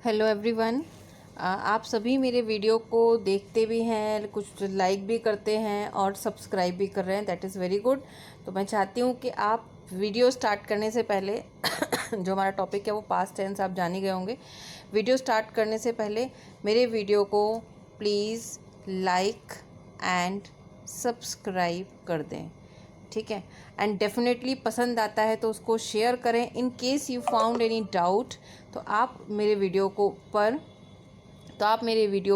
Hello everyone. आप सभी मेरे वीडियो को देखते भी हैं, कुछ लाइक भी करते हैं और सब्सक्राइब भी कर रहे हैं। That is very good. तो मैं चाहती हूँ कि आप वीडियो स्टार्ट करने से पहले जो हमारा टॉपिक है वो पास्ट टेंस आप जान ही गए होंगे। वीडियो स्टार्ट करने से पहले मेरे वीडियो को प्लीज़ लाइक एंड सब्सक्राइब कर दें, ठीक है। एंड डेफिनेटली पसंद आता है तो उसको शेयर करें। In case you found any doubt तो आप मेरे वीडियो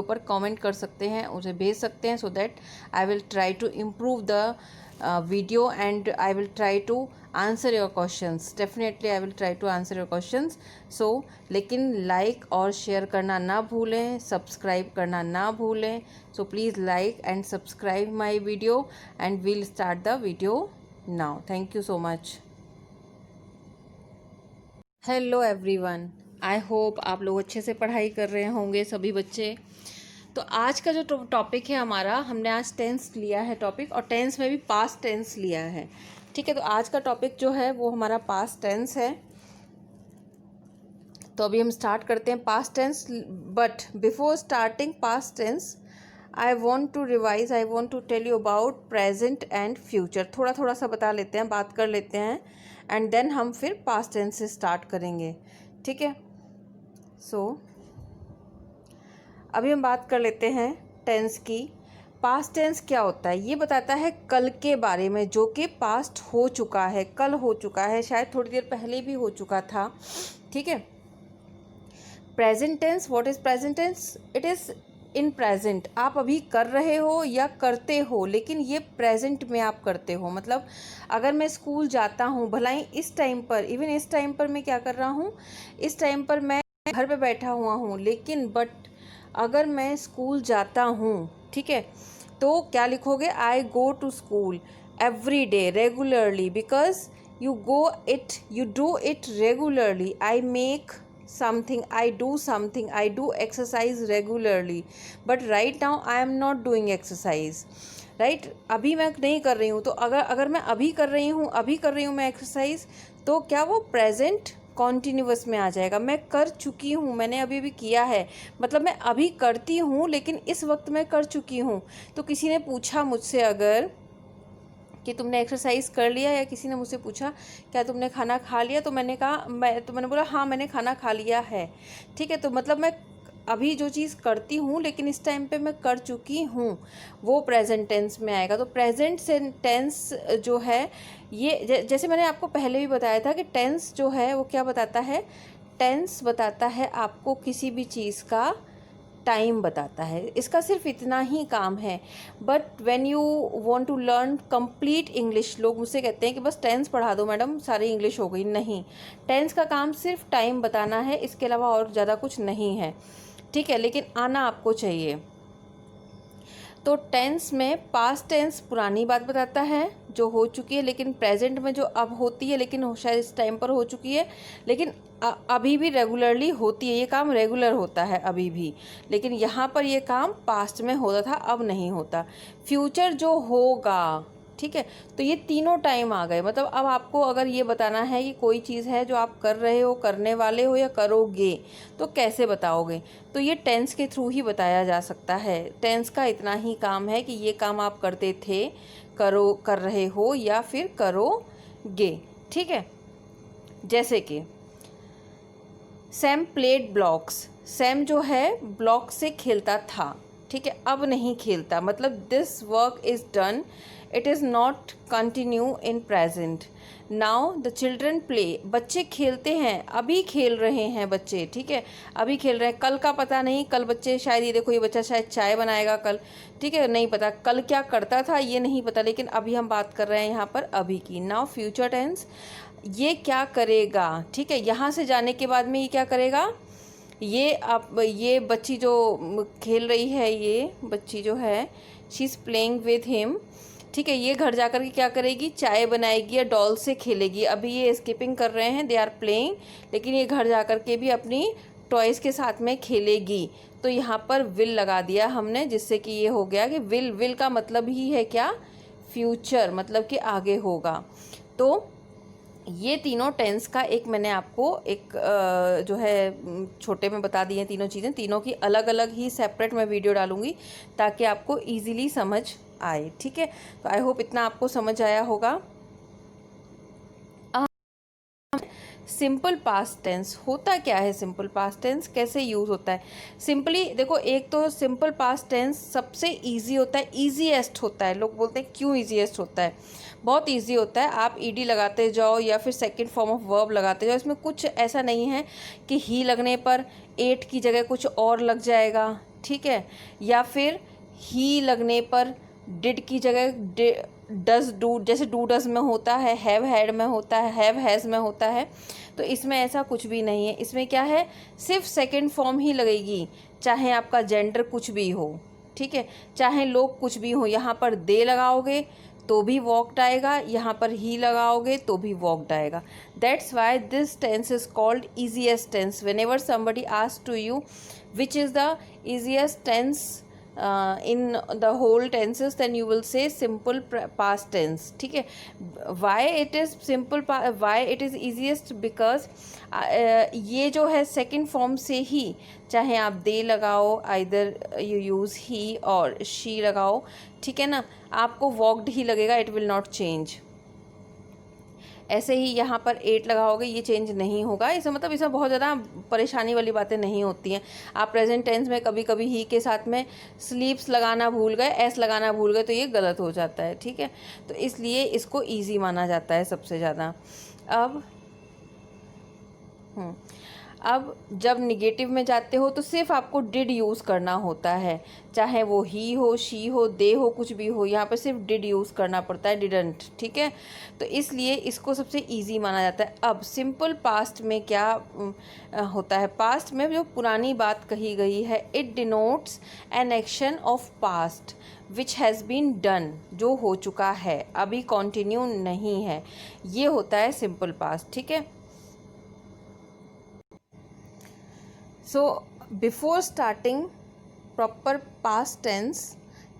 पर कमेंट कर सकते हैं, उसे भेज सकते हैं, so that I will try to improve the video and I will try to answer your questions. Definitely I will try to answer your questions. लेकिन लाइक और शेयर करना ना भूलें, सब्सक्राइब करना ना भूलें। So please like and subscribe my video and we'll start the video now. Thank you so much. Hello everyone, I hope आप लोग अच्छे से पढ़ाई कर रहे होंगे सभी बच्चे। तो आज का जो टॉपिक है हमारा, हमने आज टेंस लिया है टॉपिक, और टेंस में भी पास्ट टेंस लिया है, ठीक है। तो आज का टॉपिक जो है वो हमारा पास्ट टेंस है। तो अभी हम स्टार्ट करते हैं past tense. But before starting past tense I want to revise, I want to tell you about present and future. थोड़ा थोड़ा सा बता लेते हैं, बात कर लेते हैं, एंड देन हम फिर पास्ट टेंस से स्टार्ट करेंगे, ठीक है। अभी हम बात कर लेते हैं टेंस की। पास्ट टेंस क्या होता है? ये बताता है कल के बारे में, जो कि पास्ट हो चुका है, कल हो चुका है, शायद थोड़ी देर पहले भी हो चुका था, ठीक है। Present tense, what is present tense? It is in present. आप अभी कर रहे हो या करते हो, लेकिन ये प्रेजेंट में आप करते हो। मतलब अगर मैं स्कूल जाता हूँ, भलाई इस टाइम पर, इवन इस टाइम पर मैं क्या कर रहा हूँ, इस टाइम पर मैं घर पे बैठा हुआ हूँ, लेकिन बट अगर मैं स्कूल जाता हूँ, ठीक है, तो क्या लिखोगे? I go to school every day regularly, because you do it regularly. I make something, I do something, I do exercise regularly, but right now I am not doing exercise, right? अभी मैं नहीं कर रही हूँ। तो अगर मैं अभी कर रही हूँ मैं एक्सरसाइज, तो क्या वो प्रेजेंट कॉन्टीन्यूअस में आ जाएगा? मैं कर चुकी हूँ, मैंने अभी भी किया है, मतलब मैं अभी करती हूँ, लेकिन इस वक्त मैं कर चुकी हूँ। तो किसी ने पूछा मुझसे अगर कि तुमने एक्सरसाइज कर लिया, या किसी ने मुझसे पूछा क्या तुमने खाना खा लिया, तो मैंने बोला हाँ मैंने खाना खा लिया है, ठीक है। तो मतलब मैं अभी जो चीज़ करती हूँ, लेकिन इस टाइम पे मैं कर चुकी हूँ, वो प्रेजेंट टेंस में आएगा। तो प्रेजेंट टेंस जो है ये जैसे मैंने आपको पहले भी बताया था कि टेंस जो है वो क्या बताता है? टेंस बताता है आपको किसी भी चीज़ का टाइम बताता है। इसका सिर्फ इतना ही काम है। But when you want to learn complete English, लोग मुझसे कहते हैं कि बस टेंस पढ़ा दो मैडम, सारी इंग्लिश हो गई। नहीं, टेंस का काम सिर्फ टाइम बताना है, इसके अलावा और ज़्यादा कुछ नहीं है, ठीक है। लेकिन आना आपको चाहिए। तो टेंस में पास्ट टेंस पुरानी बात बताता है जो हो चुकी है, लेकिन प्रेजेंट में जो अब होती है, लेकिन शायद इस टाइम पर हो चुकी है, लेकिन अभी भी रेगुलरली होती है, ये काम रेगुलर होता है अभी भी, लेकिन यहाँ पर ये काम पास्ट में होता था, अब नहीं होता। फ्यूचर जो होगा, ठीक है। तो ये तीनों टाइम आ गए। मतलब अब आपको अगर ये बताना है कि कोई चीज़ है जो आप कर रहे हो, करने वाले हो, या करोगे, तो कैसे बताओगे? तो ये टेंस के थ्रू ही बताया जा सकता है। टेंस का इतना ही काम है कि ये काम आप करते थे, कर रहे हो, या फिर करोगे, ठीक है। जैसे कि सैम प्लेड ब्लॉक्स, सैम जो है ब्लॉक से खेलता था, ठीक है, अब नहीं खेलता। मतलब this work is done, it is not continue in present. Now the children play, बच्चे खेलते हैं, अभी खेल रहे हैं बच्चे, ठीक है, अभी खेल रहे हैं। कल का पता नहीं, कल बच्चे शायद, ये देखो ये बच्चा शायद चाय बनाएगा कल, ठीक है, नहीं पता कल क्या करता था, ये नहीं पता, लेकिन अभी हम बात कर रहे हैं यहाँ पर अभी की। नाउ फ्यूचर टेंस, ये क्या करेगा, ठीक है। यहाँ से जाने के बाद में ये क्या करेगा? ये बच्ची जो खेल रही है, ये बच्ची जो है, she is playing with him, ठीक है, ये घर जाकर के क्या करेगी? चाय बनाएगी या डॉल से खेलेगी। अभी ये स्किपिंग कर रहे हैं, दे आर प्लेइंग, लेकिन ये घर जाकर के भी अपनी टॉयज़ के साथ में खेलेगी। तो यहाँ पर विल लगा दिया हमने, जिससे कि ये हो गया कि विल का मतलब ही है क्या? फ्यूचर, मतलब कि आगे होगा। तो ये तीनों टेंस का एक मैंने आपको एक जो है छोटे में बता दिए तीनों चीज़ें, तीनों की अलग अलग ही सेपरेट मैं वीडियो डालूँगी ताकि आपको इजीली समझ आए। ठीक है, तो आई होप इतना आपको समझ आया होगा। सिंपल पास्ट टेंस होता क्या है, सिंपल पास्ट टेंस कैसे यूज़ होता है। सिंपली देखो, एक तो सिंपल पास्ट टेंस सबसे इजी होता है, ईजीएस्ट होता है। लोग बोलते हैं क्यों ईजीएस्ट होता है, बहुत इजी होता है। आप ईडी लगाते जाओ या फिर सेकंड फॉर्म ऑफ वर्ब लगाते जाओ, इसमें कुछ ऐसा नहीं है कि ही लगने पर एट की जगह कुछ और लग जाएगा, ठीक है, या फिर ही लगने पर डिड की जगह डज डू, जैसे डू डज में होता है, हैव हैड में होता है, हैव हैज़ में होता है। तो इसमें ऐसा कुछ भी नहीं है। इसमें क्या है, सिर्फ सेकंड फॉर्म ही लगेगी, चाहे आपका जेंडर कुछ भी हो, ठीक है, चाहे लोग कुछ भी हो। यहाँ पर दे लगाओगे तो भी वॉकड आएगा, यहाँ पर ही लगाओगे तो भी वॉकड आएगा। That's why this tense is called easiest tense. Whenever somebody ask to you which is the easiest tense in the whole tenses, then you will say simple past tense, ठीक है। why it is simple, why it is easiest, because ये जो है second form से ही, चाहे आप दे लगाओ, either you use ही और शी लगाओ, ठीक है ना, आपको वॉकड ही लगेगा, इट विल नॉट चेंज। ऐसे ही यहाँ पर एट लगाओगे, ये चेंज नहीं होगा। इसमें मतलब इसमें बहुत ज़्यादा परेशानी वाली बातें नहीं होती हैं। आप प्रेजेंट टेंस में कभी कभी ही के साथ में स्लीप्स लगाना भूल गए, एस लगाना भूल गए, तो ये गलत हो जाता है, ठीक है। तो इसलिए इसको ईजी माना जाता है सबसे ज़्यादा। अब जब निगेटिव में जाते हो तो सिर्फ आपको डिड यूज़ करना होता है, चाहे वो ही हो, शी हो, दे हो, कुछ भी हो, यहाँ पे सिर्फ डिड यूज़ करना पड़ता है, डिडंट, ठीक है। तो इसलिए इसको सबसे इजी माना जाता है। अब सिंपल पास्ट में क्या होता है, पास्ट में जो पुरानी बात कही गई है, it denotes an action of past which has been done, जो हो चुका है, अभी कंटिन्यू नहीं है, ये होता है सिंपल पास्ट, ठीक है। So before starting proper past tense,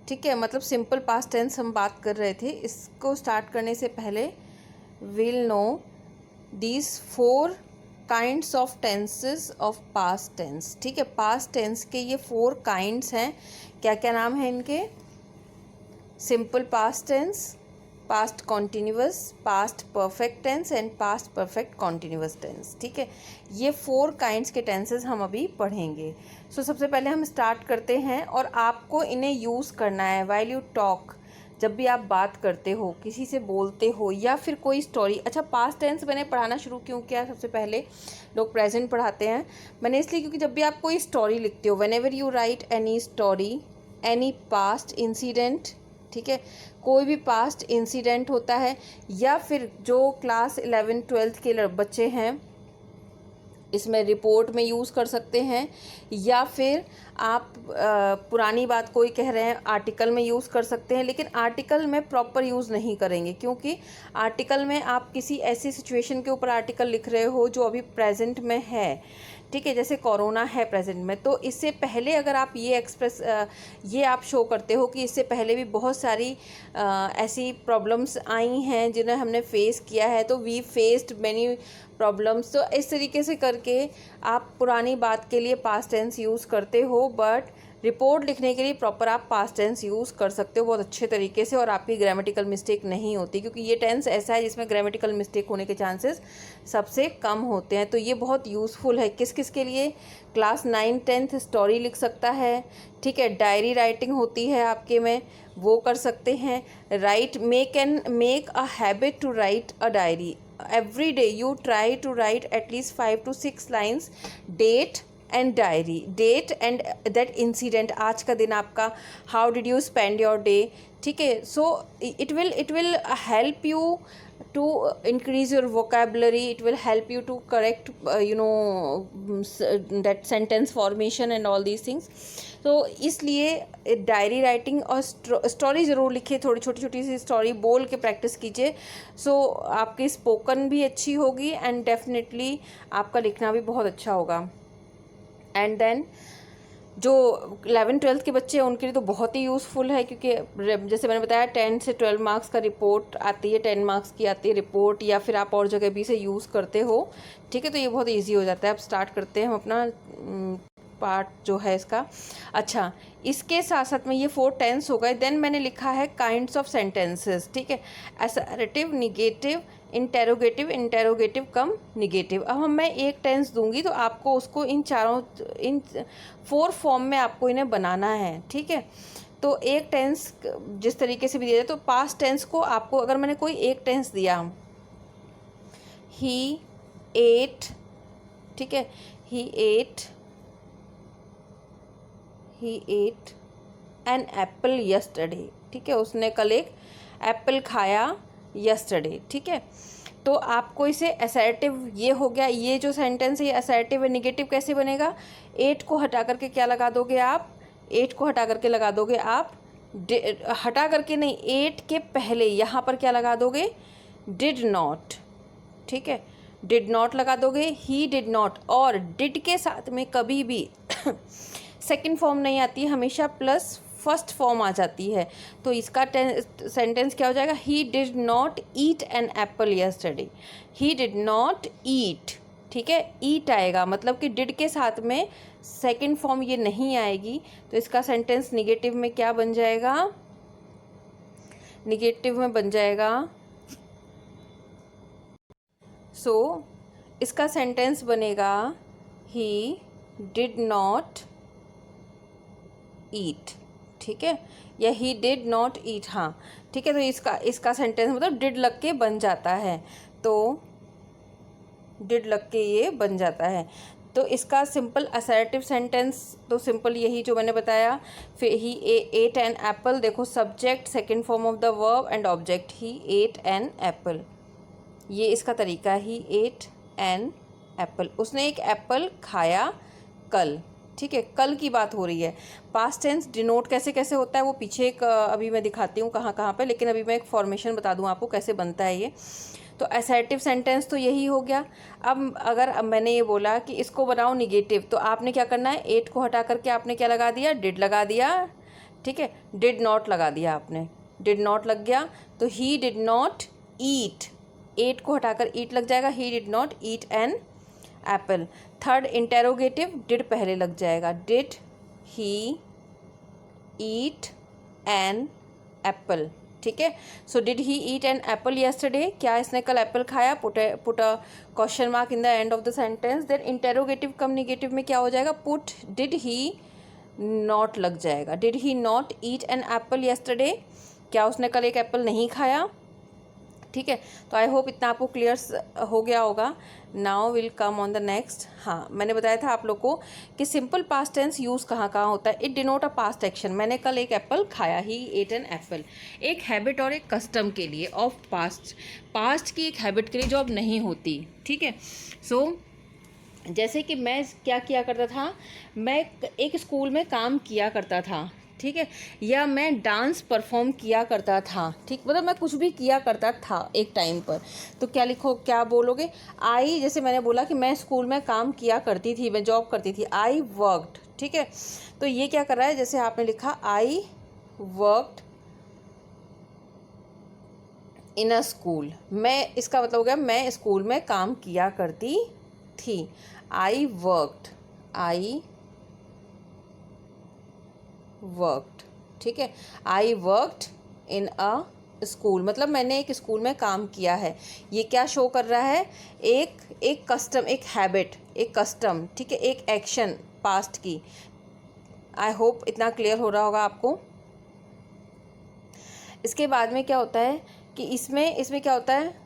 ठीक है, मतलब सिंपल पास्ट टेंस हम बात कर रहे थे, इसको स्टार्ट करने से पहले will know these 4 kinds of tenses of past tense, ठीक है। पास्ट टेंस के ये 4 काइंड्स हैं। क्या क्या नाम है इनके, simple past tense, past continuous, past perfect tense and past perfect continuous tense, ठीक है। ये 4 काइंड्स के टेंसेस हम अभी पढ़ेंगे। सो सबसे पहले हम स्टार्ट करते हैं, और आपको इन्हें यूज़ करना है व्हाइल यू टॉक। जब भी आप बात करते हो, किसी से बोलते हो, या फिर कोई स्टोरी। अच्छा, पास्ट टेंस मैंने पढ़ाना शुरू क्यों किया, सबसे पहले लोग प्रेजेंट पढ़ाते हैं, मैंने इसलिए क्योंकि जब भी आप कोई स्टोरी लिखते हो, when ever you right any story, any past incident, ठीक है, कोई भी पास्ट इंसिडेंट होता है, या फिर जो क्लास 11-12 के बच्चे हैं, इसमें रिपोर्ट में यूज़ कर सकते हैं, या फिर आप पुरानी बात कोई कह रहे हैं, आर्टिकल में यूज़ कर सकते हैं। लेकिन आर्टिकल में प्रॉपर यूज़ नहीं करेंगे, क्योंकि आर्टिकल में आप किसी ऐसी सिचुएशन के ऊपर आर्टिकल लिख रहे हो जो अभी प्रेजेंट में है, ठीक है, जैसे कोरोना है प्रेजेंट में, तो इससे पहले अगर आप ये आप शो करते हो कि इससे पहले भी बहुत सारी ऐसी प्रॉब्लम्स आई हैं जिन्हें हमने फेस किया है, तो वी फेस्ड मैनी प्रॉब्लम्स, तो इस तरीके से करके आप पुरानी बात के लिए पास्ट टेंस यूज़ करते हो, बट रिपोर्ट लिखने के लिए प्रॉपर आप पास्ट टेंस यूज़ कर सकते हो बहुत अच्छे तरीके से, और आपकी ग्रामेटिकल मिस्टेक नहीं होती, क्योंकि ये टेंस ऐसा है जिसमें ग्रामेटिकल मिस्टेक होने के चांसेस सबसे कम होते हैं। तो ये बहुत यूज़फुल है किस किस के लिए, क्लास 9-10 स्टोरी लिख सकता है, ठीक है, डायरी राइटिंग होती है आपके में, वो कर सकते हैं। Right, make a habit to write a diary every day. You try to write at least 5 to 6 lines, date and diary, date and that incident, आज का दिन आपका, how did you spend your day, ठीक है। so it will help you to increase your vocabulary, it will help you to correct that sentence formation and all these things. तो इसलिए diary writing और story ज़रूर लिखिए, थोड़ी छोटी छोटी सी स्टोरी बोल के प्रैक्टिस कीजिए, सो आपकी स्पोकन भी अच्छी होगी एंड डेफिनेटली आपका लिखना भी बहुत अच्छा होगा। एंड देन जो 11-12 के बच्चे हैं उनके लिए तो बहुत ही यूज़फुल है, क्योंकि जैसे मैंने बताया 10 से 12 मार्क्स का रिपोर्ट आती है, 10 मार्क्स की आती है रिपोर्ट, या फिर आप और जगह भी से यूज़ करते हो, ठीक है। तो ये बहुत इजी हो जाता है। अब स्टार्ट करते हैं हम अपना पार्ट जो है इसका। अच्छा, इसके साथ साथ में ये 4 टेंस हो गए। देन मैंने लिखा है काइंड्स ऑफ सेंटेंसेस, ठीक है। Assertive, negative, interrogative, interrogative cum negative. अब मैं एक टेंस दूंगी तो आपको उसको इन 4 फॉर्म में आपको इन्हें बनाना है, ठीक है। तो एक टेंस जिस तरीके से भी दिया जाए, तो पास्ट टेंस को आपको, अगर मैंने कोई एक टेंस दिया, ही एट, ठीक है, ही एट एन एप्पल यस्टरडे, ठीक है, उसने कल एक एप्पल खाया यस्टरडे, ठीक है। तो आपको इसे असर्टिव, ये हो गया, ये जो सेंटेंस है ये असर्टिव है। निगेटिव कैसे बनेगा? 8 को हटा करके क्या लगा दोगे आप? 8 को हटा करके लगा दोगे आप, हटा करके नहीं, 8 के पहले यहाँ पर क्या लगा दोगे? डिड नॉट, ठीक है, डिड नॉट लगा दोगे। ही डिड नॉट, और डिड के साथ में कभी भी सेकंड फॉर्म नहीं आती है, हमेशा प्लस फर्स्ट फॉर्म आ जाती है। तो इसका सेंटेंस क्या हो जाएगा? He did not eat an apple yesterday. He did not ईट, ठीक है, ईट आएगा, मतलब कि डिड के साथ में सेकंड फॉर्म ये नहीं आएगी। तो इसका सेंटेंस निगेटिव में क्या बन जाएगा? निगेटिव में बन जाएगा, सो इसका सेंटेंस बनेगा ही डिड नॉट ईट, ठीक है, या ही डिड नॉट ईट, हाँ, ठीक है। तो इसका सेंटेंस मतलब डिड लग के बन जाता है, तो डिड लग के ये बन जाता है। तो इसका सिंपल असर्टिव सेंटेंस तो सिंपल यही जो मैंने बताया। फिर ही एट एन एप्पल, देखो subject, second form of the verb and object, he ate an apple, ये इसका तरीका, ही एट एन एप्पल, उसने एक एप्पल खाया कल, ठीक है, कल की बात हो रही है। पास्ट टेंस डिनोट कैसे कैसे होता है वो पीछे एक अभी मैं दिखाती हूँ कहाँ कहाँ पे, लेकिन अभी मैं एक फॉर्मेशन बता दूँ आपको कैसे बनता है ये। तो असर्टिव सेंटेंस तो यही हो गया। अब मैंने ये बोला कि इसको बनाओ निगेटिव, तो आपने क्या करना है? 8 को हटा करके आपने क्या लगा दिया? डिड लगा दिया, ठीक है, डिड नॉट लगा दिया आपने, डिड नॉट लग गया। तो ही डिड नॉट ईट, 8 को हटाकर ईट लग जाएगा, he did not eat an apple. Third interrogative, did पहले लग जाएगा, did he eat an apple, ठीक है। So did he eat an apple yesterday, क्या इसने कल एप्पल खाया? Put a question mark in the end of the sentence. Then interrogative cum negative में क्या हो जाएगा? पुट डिड ही नॉट लग जाएगा, did he not eat an apple yesterday, क्या उसने कल एक एप्पल नहीं खाया, ठीक है। तो आई होप इतना आपको क्लियर हो गया होगा। Now will come on the next. हाँ, मैंने बताया था आप लोग को कि सिंपल पास्ट टेंस यूज़ कहाँ कहाँ होता है। It denote a past action, मैंने कल एक एप्पल खाया, ही एट एन एप्पल, एक हैबिट और एक कस्टम के लिए ऑफ पास्ट की एक हैबिट के लिए जो अब नहीं होती, ठीक है। सो जैसे कि मैं क्या किया करता था, मैं एक स्कूल में काम किया करता था, ठीक है, या मैं डांस परफॉर्म किया करता था, ठीक, मतलब मैं कुछ भी किया करता था एक टाइम पर। तो क्या लिखो, क्या बोलोगे? आई, जैसे मैंने बोला कि मैं स्कूल में काम किया करती थी, मैं जॉब करती थी, आई वर्कड, ठीक है। तो ये क्या कर रहा है? जैसे आपने लिखा I worked in a school, मैं, इसका मतलब हो गया मैं स्कूल में काम किया करती थी। आई वर्कड, ठीक है, I worked in a school, मतलब मैंने एक स्कूल में काम किया है। ये क्या शो कर रहा है? एक कस्टम, एक हैबिट, एक कस्टम, ठीक है, एक एक्शन पास्ट की। आई होप इतना क्लियर हो रहा होगा आपको। इसके बाद में क्या होता है कि इसमें क्या होता है,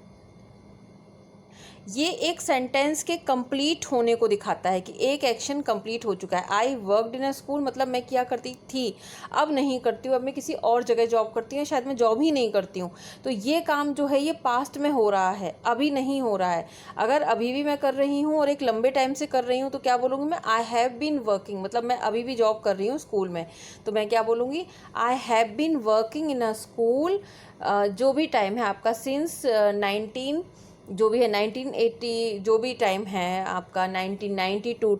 ये एक सेंटेंस के कंप्लीट होने को दिखाता है कि एक एक्शन कंप्लीट हो चुका है। I worked in a school, मतलब मैं किया करती थी, अब नहीं करती हूँ, अब मैं किसी और जगह जॉब करती हूँ, शायद मैं जॉब ही नहीं करती हूँ। तो ये काम जो है ये पास्ट में हो रहा है, अभी नहीं हो रहा है। अगर अभी भी मैं कर रही हूँ और एक लंबे टाइम से कर रही हूँ तो क्या बोलूँगी मैं? आई हैव बीन वर्किंग, मतलब मैं अभी भी जॉब कर रही हूँ स्कूल में, तो मैं क्या बोलूँगी? I have been working in a school, जो भी टाइम है आपका, सिंस 19 जो भी है 1980, जो भी टाइम है आपका 1992 टू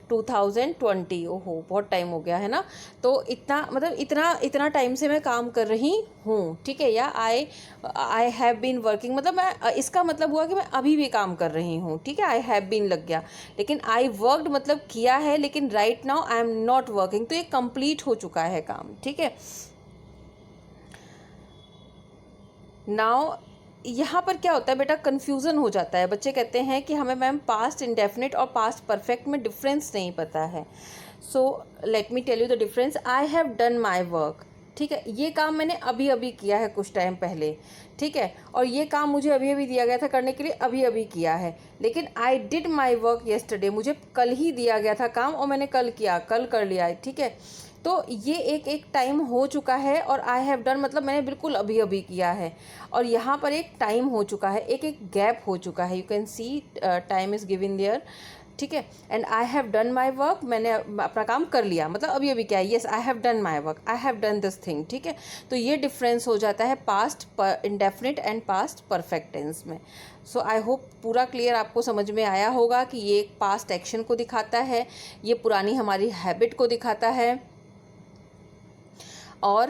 2020, ओहो बहुत टाइम हो गया है ना। तो इतना मतलब इतना टाइम से मैं काम कर रही हूँ, ठीक है। या आई हैव बीन वर्किंग, मतलब मैं, इसका मतलब हुआ कि मैं अभी भी काम कर रही हूँ, ठीक है। आई हैव बीन लग गया, लेकिन आई वर्कड मतलब किया है, लेकिन right now I am not working, तो ये कंप्लीट हो चुका है काम, ठीक है। नाउ यहाँ पर क्या होता है बेटा, कन्फ्यूज़न हो जाता है। बच्चे कहते हैं कि हमें मैम पास्ट इंडेफिनिट और पास्ट परफेक्ट में डिफरेंस नहीं पता है। So let me tell you the difference. I have done my work, ठीक है, ये काम मैंने अभी अभी किया है कुछ टाइम पहले, ठीक है। और ये काम मुझे अभी अभी दिया गया था करने के लिए, अभी अभी किया है। लेकिन I did my work yesterday, मुझे कल ही दिया गया था काम और मैंने कल किया, कल कर लिया, ठीक है। तो ये एक टाइम हो चुका है, और आई हैव डन मतलब मैंने बिल्कुल अभी अभी किया है। और यहाँ पर एक टाइम हो चुका है, एक गैप हो चुका है। You can see time is given there, ठीक है। And I have done my work, मैंने अपना काम कर लिया, मतलब अभी अभी क्या है, yes I have done my work, I have done this thing, ठीक है। तो ये डिफरेंस हो जाता है past indefinite and past perfect tense में। सो आई होप पूरा क्लियर आपको समझ में आया होगा कि ये एक पास्ट एक्शन को दिखाता है, ये पुरानी हमारी हैबिट को दिखाता है, और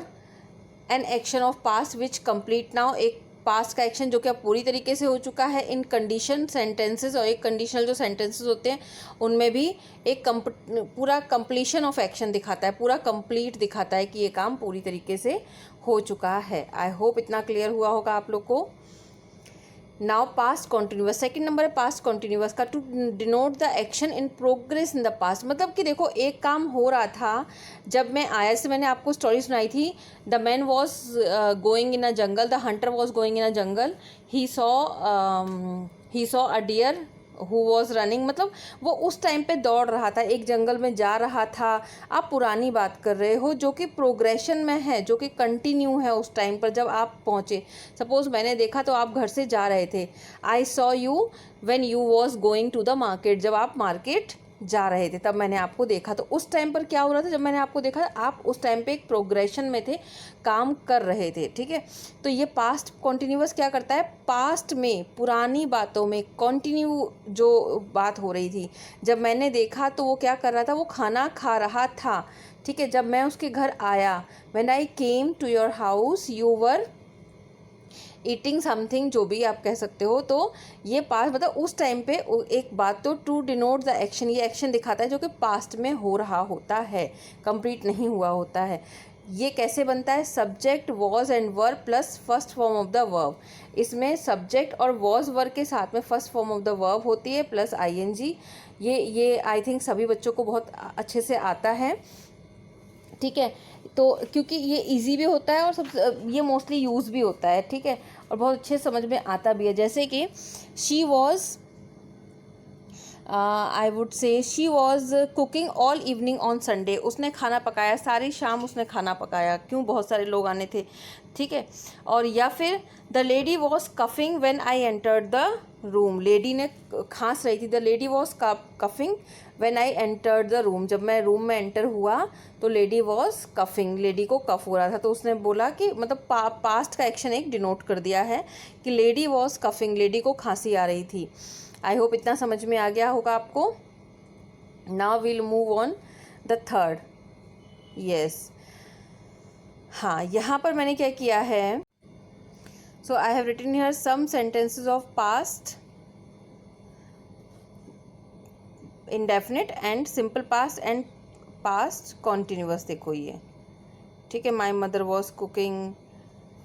N action of past which complete now, एक पास्ट का एक्शन जो कि अब पूरी तरीके से हो चुका है इन कंडीशन सेंटेंसेस, और एक कंडीशनल जो सेंटेंसेस होते हैं उनमें भी एक पूरा कंप्लीशन ऑफ एक्शन दिखाता है, पूरा कंप्लीट दिखाता है कि ये काम पूरी तरीके से हो चुका है। आई होप इतना क्लियर हुआ होगा आप लोग को। Now past continuous, second number है पास्ट कॉन्टिन्यूस का, to denote the action in progress in the past. मतलब कि देखो एक काम हो रहा था जब मैं आया, से मैंने आपको स्टोरी सुनाई थी, the man was going in a jungle, the hunter was going in a jungle, he saw a deer who was running, मतलब वो उस टाइम पे दौड़ रहा था, एक जंगल में जा रहा था। आप पुरानी बात कर रहे हो जो कि प्रोग्रेशन में है, जो कि कंटिन्यू है उस टाइम पर जब आप पहुँचे। सपोज मैंने देखा तो आप घर से जा रहे थे, I saw you when you was going to the market, जब आप मार्केट जा रहे थे तब मैंने आपको देखा। तो उस टाइम पर क्या हो रहा था, जब मैंने आपको देखा आप उस टाइम पे एक प्रोग्रेशन में थे, काम कर रहे थे, ठीक है। तो ये पास्ट कॉन्टिन्यूअस क्या करता है, पास्ट में पुरानी बातों में कंटिन्यू जो बात हो रही थी, जब मैंने देखा तो वो क्या कर रहा था, वो खाना खा रहा था, ठीक है। जब मैं उसके घर आया, when I came to your house you were eating something, जो भी आप कह सकते हो। तो ये पास्ट मतलब उस टाइम पे एक बात, तो टू डिनोट द एक्शन, ये एक्शन दिखाता है जो कि पास्ट में हो रहा होता है, कंप्लीट नहीं हुआ होता है। ये कैसे बनता है, subject was and were plus first form of the verb. इसमें सब्जेक्ट और वॉज वर्ब के साथ में first form of the verb होती है प्लस आईएनजी। ये आई थिंक सभी बच्चों को बहुत अच्छे से आता है, ठीक है। तो क्योंकि ये इजी भी होता है और सब ये मोस्टली यूज़ भी होता है, ठीक है, और बहुत अच्छे समझ में आता भी है। जैसे कि she was, I would say she was cooking all evening on Sunday, उसने खाना पकाया, सारी शाम उसने खाना पकाया, क्यों, बहुत सारे लोग आने थे, ठीक है। और या फिर the lady was coughing when I entered the room, lady ने खांस रही थी, the lady was coughing when I entered the room, जब मैं रूम में एंटर हुआ तो लेडी वॉज कफिंग, लेडी को कफ हो रहा था। तो उसने बोला कि मतलब पास्ट का एक्शन एक डिनोट कर दिया है कि लेडी वॉज कफिंग, लेडी को खांसी आ रही थी। आई होप इतना समझ में आ गया होगा आपको। Now will move on the third, yes, हाँ, यहाँ पर मैंने क्या किया है, so I have written here some sentences of past indefinite and simple past and past continuous. देखो ये, ठीक है, my mother was cooking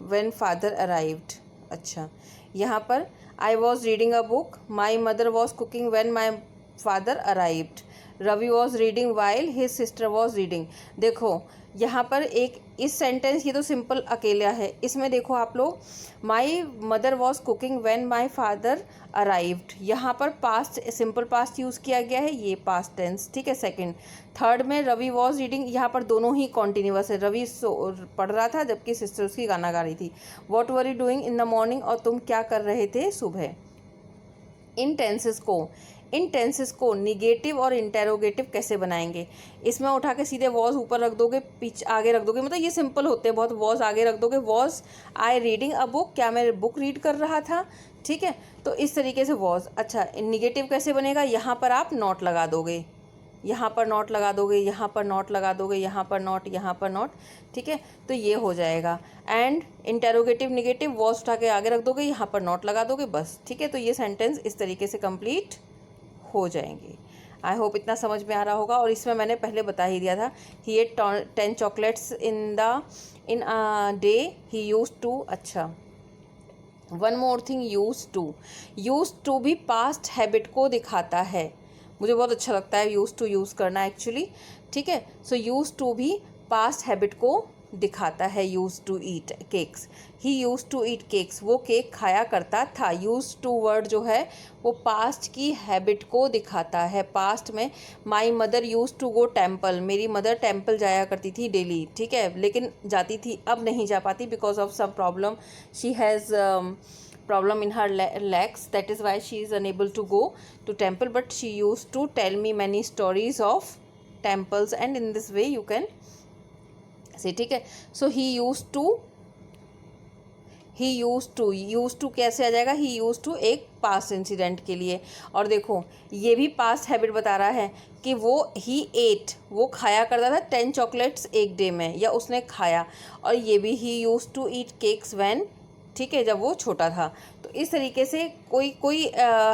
when father arrived. अच्छा, यहाँ पर I was reading a book, my mother was cooking when my father arrived, Ravi was reading while his sister was reading. देखो यहाँ पर एक इस सेंटेंस, ये तो सिंपल अकेला है, इसमें देखो आप लोग, माई mother was cooking when my father arrived, यहाँ पर पास्ट सिंपल पास्ट यूज़ किया गया है, ये पास्ट टेंस, ठीक है। सेकंड, थर्ड में रवि वॉज रीडिंग, यहाँ पर दोनों ही कॉन्टिन्यूअस है, रवि पढ़ रहा था जबकि सिस्टर उसकी गाना गा रही थी। What were you doing in the morning, और तुम क्या कर रहे थे सुबह। इन टेंसेस को निगेटिव और इंटेरोगेटिव कैसे बनाएंगे, इसमें उठा के सीधे वॉज ऊपर रख दोगे, पीछे आगे रख दोगे, मतलब ये सिंपल होते हैं बहुत। वॉज आगे रख दोगे, was I reading a book, क्या मैं बुक रीड कर रहा था, ठीक है। तो इस तरीके से वॉज। अच्छा, निगेटिव कैसे बनेगा, यहाँ पर आप नॉट लगा दोगे, यहाँ पर नॉट लगा दोगे, यहाँ पर नॉट लगा दोगे, यहाँ पर नॉट, यहाँ पर नॉट, ठीक है। तो ये हो जाएगा। एंड इंटेरोगेटिव निगेटिव वॉज उठा के आगे रख दोगे, यहाँ पर नॉट लगा दोगे, बस, ठीक है। तो ये सेंटेंस इस तरीके से कंप्लीट हो जाएंगे। आई होप इतना समझ में आ रहा होगा। और इसमें मैंने पहले बता ही दिया था, he ate 10 chocolates in a day, he use to. अच्छा, one more thing, use to भी पास्ट हैबिट को दिखाता है। मुझे बहुत अच्छा लगता है यूज टू यूज़ करना एक्चुअली, ठीक है। सो यूज टू भी पास्ट हैबिट को दिखाता है। Use to eat cakes, he use to eat cakes, वो केक खाया करता था। यूज टू वर्ड जो है वो पास्ट की हैबिट को दिखाता है। पास्ट में my mother use to go temple, मेरी मदर टेम्पल जाया करती थी डेली, ठीक है, लेकिन जाती थी, अब नहीं जा पाती because of some problem, she has problem in her legs, that is why she is unable to go to temple, but she used to tell me many stories of temples, and in this way you can say, ठीक है। so he used to कैसे आ जाएगा, he used to एक past incident के लिए। और देखो ये भी पास्ट हैबिट बता रहा है कि वो ही एट, वो खाया करता था 10 चॉकलेट्स एक डे में, या उसने खाया। और ये भी he use to eat cakes when, ठीक है, जब वो छोटा था। तो इस तरीके से कोई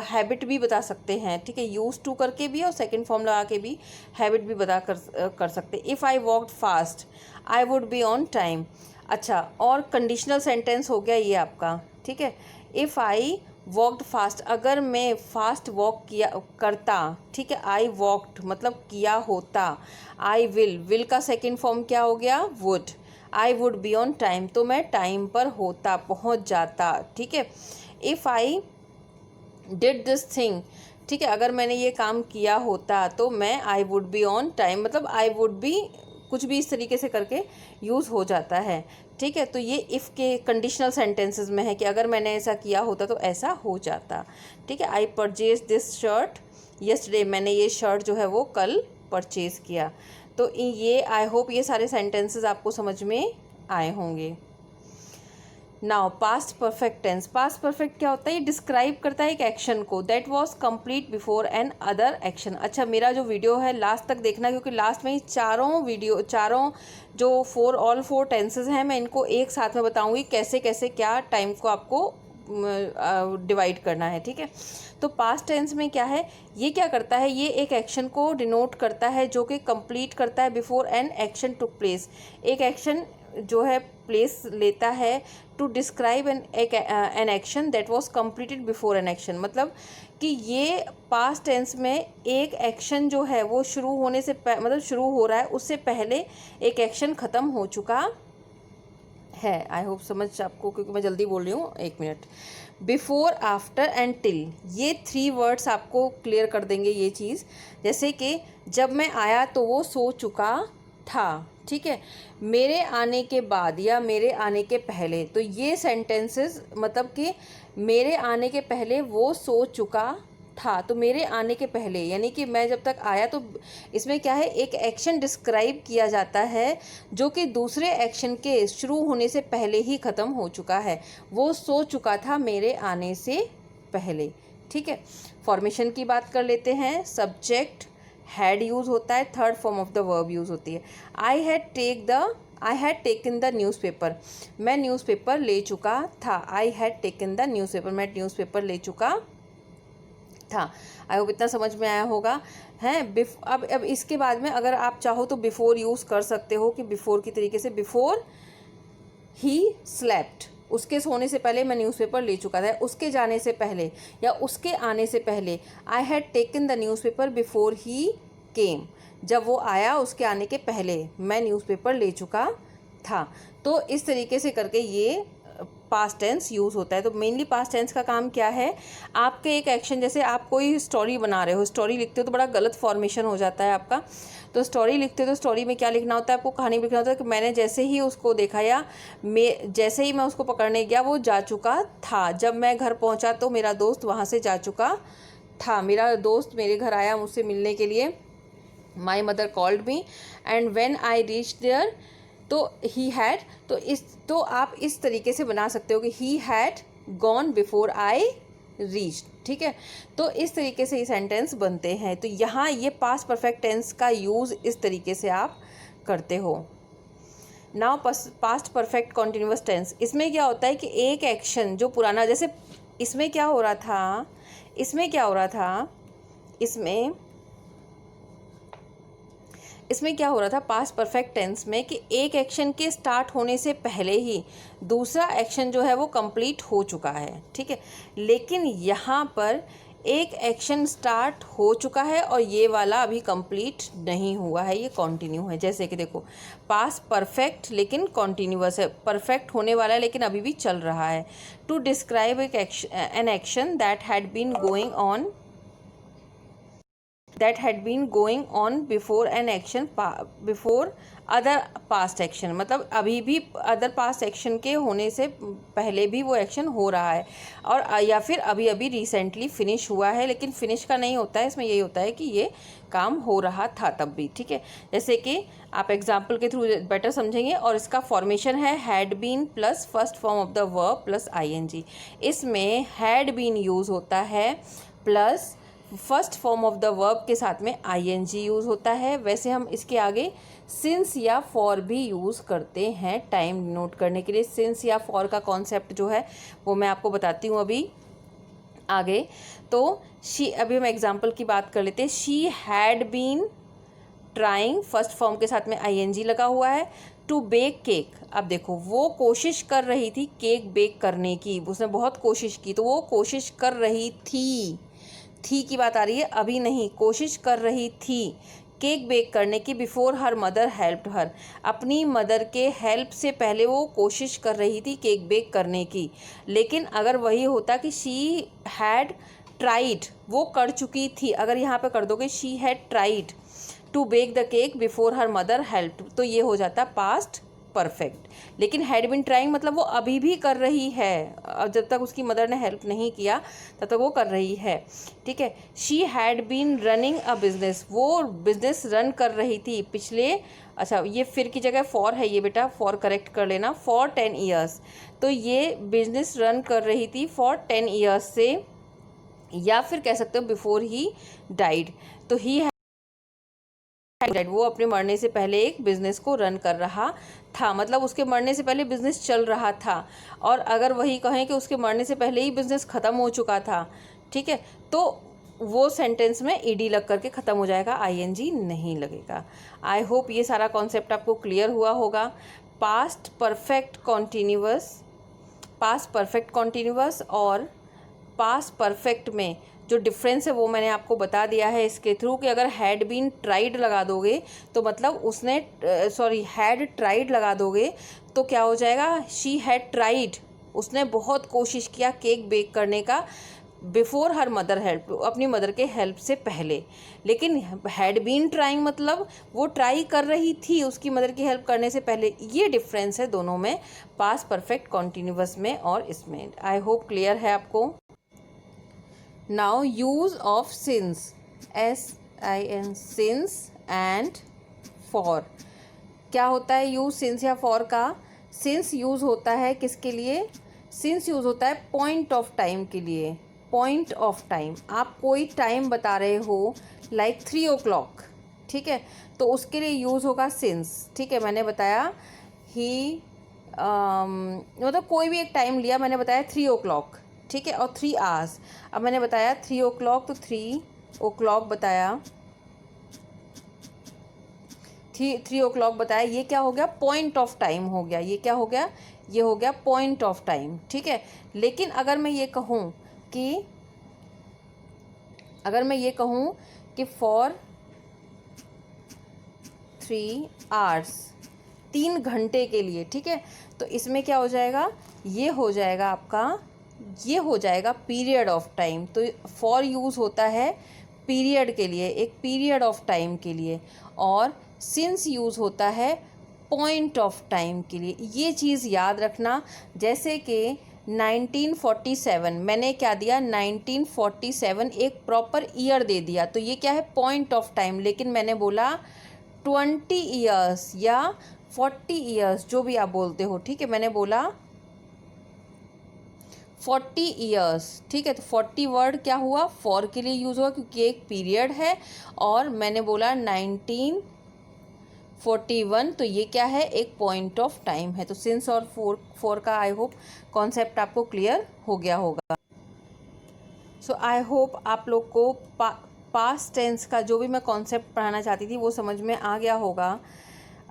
हैबिट भी बता सकते हैं, ठीक है, यूज टू करके भी और सेकंड फॉर्म लगा के भी हैबिट भी बता कर सकते। If I walked fast I would be on time. अच्छा, और कंडीशनल सेंटेंस हो गया ये आपका, ठीक है। इफ़ आई वॉकड फास्ट, अगर मैं फास्ट वॉक किया करता, ठीक है, आई वॉकड मतलब किया होता। आई विल का सेकेंड फॉर्म क्या हो गया, would. I would be on time, तो मैं टाइम पर होता, पहुंच जाता, ठीक है। If I did this thing, ठीक है, अगर मैंने ये काम किया होता तो मैं I would be on time, मतलब आई वुड बी, कुछ भी इस तरीके से करके यूज़ हो जाता है, ठीक है। तो ये इफ़ के कंडीशनल सेंटेंसेस में है कि अगर मैंने ऐसा किया होता तो ऐसा हो जाता, ठीक है। I purchase this shirt yesterday, मैंने ये शर्ट जो है वो कल परचेज़ किया। तो ये आई होप ये सारे सेंटेंसेस आपको समझ में आए होंगे। Now past perfect tense. Past perfect क्या होता है, ये डिस्क्राइब करता है एक एक्शन को, that was complete before N other action. अच्छा, मेरा जो वीडियो है लास्ट तक देखना, क्योंकि लास्ट में चारों जो ऑल फोर टेंसेस हैं, मैं इनको एक साथ में बताऊंगी कैसे कैसे क्या टाइम को आपको डिवाइड करना है, ठीक है। तो पास्ट टेंस में क्या है, ये क्या करता है, ये एक एक्शन को डिनोट करता है जो कि कंप्लीट करता है before an action took place. एक एक्शन जो है प्लेस लेता है to describe an action that was completed before an action, मतलब कि ये पास्ट टेंस में एक एक्शन जो है वो शुरू होने से मतलब शुरू हो रहा है, उससे पहले एक एक्शन ख़त्म हो चुका है। आई होप समझ आपको, क्योंकि मैं जल्दी बोल रही हूँ, एक minute. Before, after and till, ये 3 वर्ड्स आपको क्लियर कर देंगे ये चीज़। जैसे कि जब मैं आया तो वो सो चुका था, ठीक है, मेरे आने के बाद या मेरे आने के पहले, तो ये सेंटेंसेस मतलब कि मेरे आने के पहले वो सो चुका था, तो मेरे आने के पहले यानी कि मैं जब तक आया, तो इसमें क्या है, एक एक्शन डिस्क्राइब किया जाता है जो कि दूसरे एक्शन के शुरू होने से पहले ही ख़त्म हो चुका है। वो सो चुका था मेरे आने से पहले, ठीक है। फॉर्मेशन की बात कर लेते हैं। सब्जेक्ट हैड यूज़ होता है, third form of the verb use होती है। आई हैड टेकन द न्यूज़पेपर, मैं न्यूज़पेपर ले चुका था। आई हैड टेकन द न्यूज़पेपर, मैं न्यूज़पेपर ले चुका था। आई होप इतना समझ में आया होगा हैं। अब इसके बाद में अगर आप चाहो तो बिफोर यूज़ कर सकते हो, कि बिफोर की तरीके से, बिफोर ही स्लेप्ट, उसके सोने से पहले मैं न्यूज़पेपर ले चुका था। उसके जाने से पहले या उसके आने से पहले, I had taken the newspaper before he came, जब वो आया उसके आने के पहले मैं न्यूज़पेपर ले चुका था। तो इस तरीके से करके ये पास्ट टेंस यूज़ होता है। तो मेनली पास्ट टेंस का काम क्या है, आपके एक एक्शन, जैसे आप कोई स्टोरी बना रहे हो, स्टोरी लिखते हो तो बड़ा गलत फॉर्मेशन हो जाता है आपका। तो स्टोरी लिखते हो तो स्टोरी में क्या लिखना होता है, आपको कहानी में लिखना होता है कि मैंने जैसे ही उसको देखा या जैसे ही मैं उसको पकड़ने गया वो जा चुका था। जब मैं घर पहुंचा तो मेरा दोस्त वहाँ से जा चुका था। मेरा दोस्त मेरे घर आया मुझसे मिलने के लिए। My mother called me and when I reach there, तो ही हैड, तो आप इस तरीके से बना सकते हो कि he had gone before I reach. ठीक है, तो इस तरीके से ये सेंटेंस बनते हैं। तो यहाँ ये पास्ट परफेक्ट टेंस का यूज़ इस तरीके से आप करते हो। Now past perfect continuous tense, इसमें क्या होता है कि एक एक्शन जो पुराना, जैसे इसमें क्या हो रहा था, इसमें क्या हो रहा था, इसमें क्या हो रहा था पास्ट परफेक्ट टेंस में कि एक एक्शन के स्टार्ट होने से पहले ही दूसरा एक्शन जो है वो कंप्लीट हो चुका है। ठीक है, लेकिन यहाँ पर एक एक्शन स्टार्ट हो चुका है और ये वाला अभी कंप्लीट नहीं हुआ है, ये कंटिन्यू है। जैसे कि देखो, पास्ट परफेक्ट लेकिन कॉन्टीन्यूअस है, परफेक्ट होने वाला है लेकिन अभी भी चल रहा है। To describe an action that had been going on before an action before other past action, मतलब अभी भी अदर पास्ट एक्शन के होने से पहले भी वो एक्शन हो रहा है, और या फिर अभी अभी रिसेंटली फिनिश हुआ है, लेकिन फिनिश का नहीं होता है इसमें, यही होता है कि ये काम हो रहा था तब भी। ठीक है, जैसे कि आप एग्जाम्पल के थ्रू बेटर समझेंगे। और इसका फॉर्मेशन है had been plus first form of the verb plus ING. इसमें हैड बीन यूज़ होता है plus first form of the verb के साथ में आईएनजी यूज़ होता है। वैसे हम इसके आगे सिंस या फॉर भी यूज़ करते हैं टाइम नोट करने के लिए। सिंस या फॉर का कॉन्सेप्ट जो है वो मैं आपको बताती हूँ अभी आगे। तो अभी हम एग्जाम्पल की बात कर लेते हैं। She had been trying, first form के साथ में आईएनजी लगा हुआ है, टू बेक केक। अब देखो, वो कोशिश कर रही थी केक बेक करने की, उसने बहुत कोशिश की, तो वो कोशिश कर रही थी की बात आ रही है, अभी नहीं, कोशिश कर रही थी केक बेक करने की। बिफोर हर मदर हेल्प्ड हर, अपनी मदर के हेल्प से पहले वो कोशिश कर रही थी केक बेक करने की। लेकिन अगर वही होता कि शी हैड ट्राइड, वो कर चुकी थी, अगर यहाँ पे कर दोगे she had tried to bake the cake before her mother help, तो ये हो जाता पास्ट परफेक्ट। लेकिन हैड बिन ट्राइंग मतलब वो अभी भी कर रही है, जब तक उसकी मदर ने हेल्प नहीं किया तब तक वो कर रही है। ठीक है, she had been running a business, वो बिजनेस रन कर रही थी पिछले, अच्छा ये फिर की जगह फॉर है ये बेटा, फॉर करेक्ट कर लेना, फॉर 10 ईयर्स। तो ये बिजनेस रन कर रही थी फॉर 10 ईयर्स से, या फिर कह सकते हो बिफोर ही डाइड। तो ही वो अपने मरने से पहले एक बिजनेस को रन कर रहा था, मतलब उसके मरने से पहले बिजनेस चल रहा था। और अगर वही कहें कि उसके मरने से पहले ही बिजनेस ख़त्म हो चुका था, ठीक है, तो वो सेंटेंस में ईडी लग करके ख़त्म हो जाएगा, आईएनजी नहीं लगेगा। आई होप ये सारा कॉन्सेप्ट आपको क्लियर हुआ होगा। पास्ट परफेक्ट कॉन्टीन्यूअस और पास्ट परफेक्ट में जो डिफरेंस है वो मैंने आपको बता दिया है इसके थ्रू, कि अगर हैड बीन ट्राइड लगा दोगे तो मतलब उसने हैड ट्राइड लगा दोगे तो क्या हो जाएगा, शी हैड ट्राइड, उसने बहुत कोशिश किया केक बेक करने का, बिफोर हर मदर हेल्प, अपनी मदर के हेल्प से पहले। लेकिन हैड बीन ट्राइंग मतलब वो ट्राई कर रही थी उसकी मदर की हेल्प करने से पहले। ये डिफरेंस है दोनों में, पास्ट परफेक्ट कॉन्टीन्यूअस में और इसमें। आई होप क्लियर है आपको। Now use of since, SIN, since and for. क्या होता है यूज़ सिंस या फॉर का? सिंस यूज़ होता है किसके लिए? सिंस यूज़ होता है पॉइंट ऑफ टाइम के लिए। पॉइंट ऑफ टाइम, आप कोई टाइम बता रहे हो लाइक 3 o'clock, ठीक है, तो उसके लिए यूज़ होगा सिंस। ठीक है, मैंने बताया ही मतलब कोई भी एक टाइम लिया, मैंने बताया 3 o'clock, ठीक है, और 3 hours। अब मैंने बताया 3 o'clock, तो 3 o'clock बताया, 3 o'clock बताया, ये क्या हो गया, पॉइंट ऑफ टाइम हो गया। ये क्या हो गया, ये हो गया पॉइंट ऑफ टाइम। ठीक है, लेकिन अगर मैं ये कहूँ कि फॉर 3 hours, 3 घंटे के लिए, ठीक है, तो इसमें क्या हो जाएगा, ये हो जाएगा आपका, ये हो जाएगा पीरियड ऑफ टाइम। तो फॉर यूज़ होता है पीरियड के लिए, एक पीरियड ऑफ टाइम के लिए, और सिंस यूज़ होता है पॉइंट ऑफ टाइम के लिए। ये चीज़ याद रखना। जैसे कि 1947, मैंने क्या दिया, 1947 एक प्रॉपर ईयर दे दिया, तो ये क्या है, पॉइंट ऑफ टाइम। लेकिन मैंने बोला 20 ईयर्स या 40 ईयर्स, जो भी आप बोलते हो, ठीक है, मैंने बोला 40 ईयर्स, ठीक है। तो 40 वर्ड क्या हुआ, फॉर के लिए यूज़ हुआ क्योंकि एक पीरियड है, और मैंने बोला 1941, तो ये क्या है, एक पॉइंट ऑफ टाइम है। तो सिंस और फोर का आई होप कॉन्सेप्ट आपको क्लियर हो गया होगा। सो आई होप आप लोग को पास्ट टेंस का जो भी मैं कॉन्सेप्ट पढ़ाना चाहती थी वो समझ में आ गया होगा।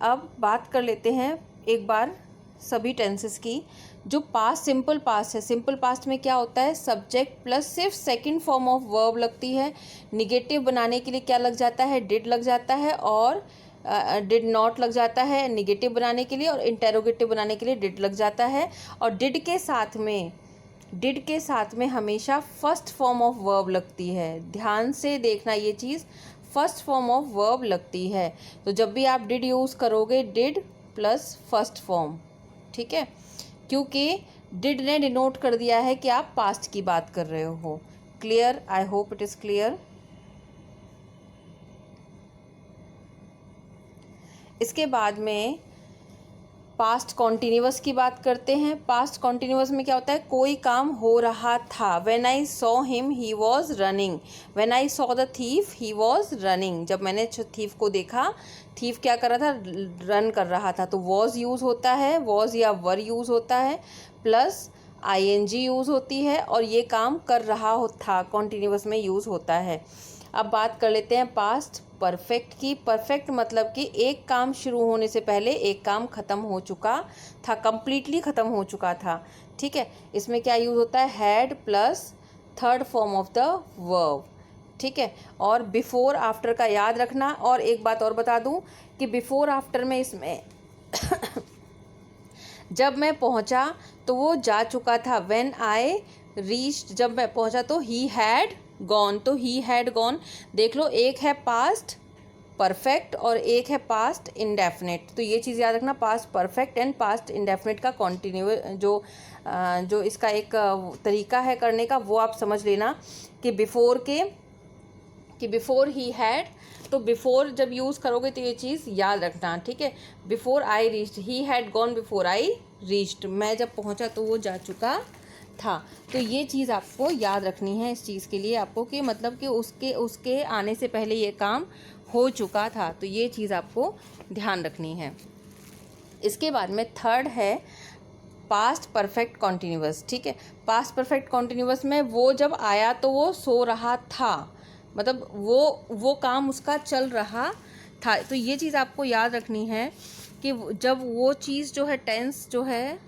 अब बात कर लेते हैं एक बार सभी टेंसेस की। जो पास्ट, सिंपल पास्ट है, सिंपल पास्ट में क्या होता है, सब्जेक्ट प्लस सिर्फ सेकंड फॉर्म ऑफ वर्ब लगती है। निगेटिव बनाने के लिए क्या लग जाता है, डिड लग जाता है, और डिड नॉट लग जाता है निगेटिव बनाने के लिए, और इंटेरोगेटिव बनाने के लिए डिड लग जाता है। और डिड के साथ में हमेशा फर्स्ट फॉर्म ऑफ वर्ब लगती है। ध्यान से देखना ये चीज़, फर्स्ट फॉर्म ऑफ वर्ब लगती है। तो जब भी आप डिड यूज़ करोगे, डिड प्लस फर्स्ट फॉर्म, ठीक है, क्योंकि डिड ने डिनोट कर दिया है कि आप पास्ट की बात कर रहे हो। Clear, I hope it is clear. इसके बाद में पास्ट कॉन्टिन्यूअस की बात करते हैं। पास्ट कॉन्टिन्यूअस में क्या होता है, कोई काम हो रहा था। When I saw him he was running, when I saw the thief he was running, जब मैंने थीफ को देखा, थीफ क्या कर रहा था, रन कर रहा था। तो वॉज यूज़ होता है, वॉज या वर यूज़ होता है, प्लस आईएनजी यूज़ होती है, और ये काम कर रहा था कॉन्टिन्यूअस में यूज़ होता है। अब बात कर लेते हैं पास्ट परफेक्ट की। परफेक्ट मतलब कि एक काम शुरू होने से पहले एक काम ख़त्म हो चुका था, कंप्लीटली ख़त्म हो चुका था, ठीक है। इसमें क्या यूज़ होता है, had plus third form of the verb, ठीक है। और बिफोर आफ्टर का याद रखना। और एक बात और बता दूं कि बिफोर आफ्टर में इसमें जब मैं पहुंचा तो वो जा चुका था। व्हेन आई रीच्ड, जब मैं पहुंचा तो ही हैड गॉन, तो ही हैड गॉन। देख लो, एक है पास्ट परफेक्ट और एक है पास्ट इंडेफिनिट। तो ये चीज़ याद रखना, past perfect and past indefinite का कॉन्टिन्यू जो इसका एक तरीका है करने का, वो आप समझ लेना कि बिफोर ही हैड, तो बिफोर जब यूज़ करोगे तो ये चीज़ याद रखना, ठीक है। Before I reached, he had gone before I reached, मैं जब पहुंचा तो वो जा चुका था। तो ये चीज़ आपको याद रखनी है इस चीज़ के लिए आपको, कि मतलब कि उसके आने से पहले ये काम हो चुका था। तो ये चीज़ आपको ध्यान रखनी है। इसके बाद में थर्ड है पास्ट परफेक्ट कॉन्टिन्यूअस, ठीक है। पास्ट परफेक्ट कॉन्टिन्यूअस में वो जब आया तो वो सो रहा था, मतलब वो काम उसका चल रहा था। तो ये चीज़ आपको याद रखनी है कि जब वो चीज़ जो है, टेंस जो है,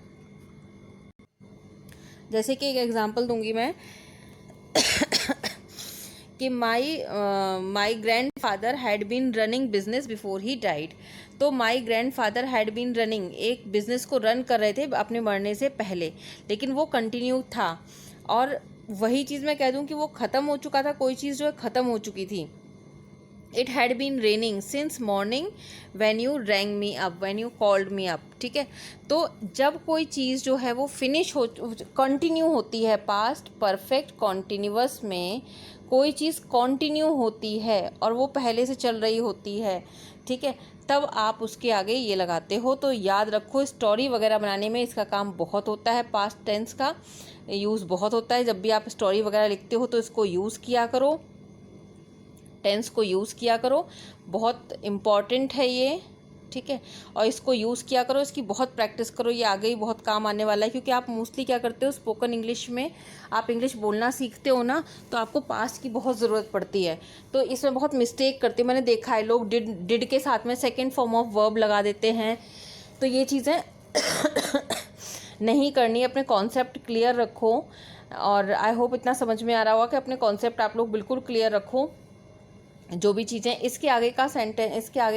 जैसे कि एक एग्जांपल दूंगी मैं कि my grandfather had been running business before he died. तो my grandfather had been running, एक बिजनेस को रन कर रहे थे अपने मरने से पहले, लेकिन वो कंटिन्यू था। और वही चीज़ मैं कह दूं कि वो ख़त्म हो चुका था, कोई चीज़ जो है ख़त्म हो चुकी थी। It had been raining since morning when you rang me up, when you called me up, ठीक है। तो जब कोई चीज़ जो है वो फिनिश हो, कंटिन्यू होती है, पास्ट परफेक्ट कॉन्टिन्यूअस में कोई चीज़ कंटिन्यू होती है और वो पहले से चल रही होती है, ठीक है, तब आप उसके आगे ये लगाते हो। तो याद रखो, स्टोरी वगैरह बनाने में इसका काम बहुत होता है, पास्ट टेंस का यूज़ बहुत होता है। जब भी आप स्टोरी वगैरह लिखते हो तो इसको यूज़ किया करो, टेंस को यूज़ किया करो, बहुत इम्पॉर्टेंट है ये, ठीक है। और इसको यूज़ किया करो, इसकी बहुत प्रैक्टिस करो, ये आगे ही बहुत काम आने वाला है। क्योंकि आप मोस्टली क्या करते हो, स्पोकन इंग्लिश में आप इंग्लिश बोलना सीखते हो ना, तो आपको पास्ट की बहुत ज़रूरत पड़ती है। तो इसमें बहुत मिस्टेक करते हैं, मैंने देखा है, लोग डिड के साथ में सेकेंड फॉर्म ऑफ वर्ब लगा देते हैं। तो ये चीज़ें नहीं करनी, अपने कॉन्सेप्ट क्लियर रखो। और आई होप इतना समझ में आ रहा होगा कि अपने कॉन्सेप्ट आप लोग बिल्कुल क्लियर रखो। जो भी चीज़ें, इसके आगे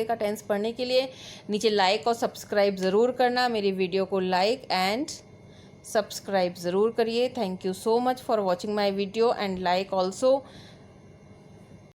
का टेंस पढ़ने के लिए नीचे लाइक और सब्सक्राइब ज़रूर करना। मेरी वीडियो को लाइक एंड सब्सक्राइब ज़रूर करिए। Thank you so much for watching my video and like also.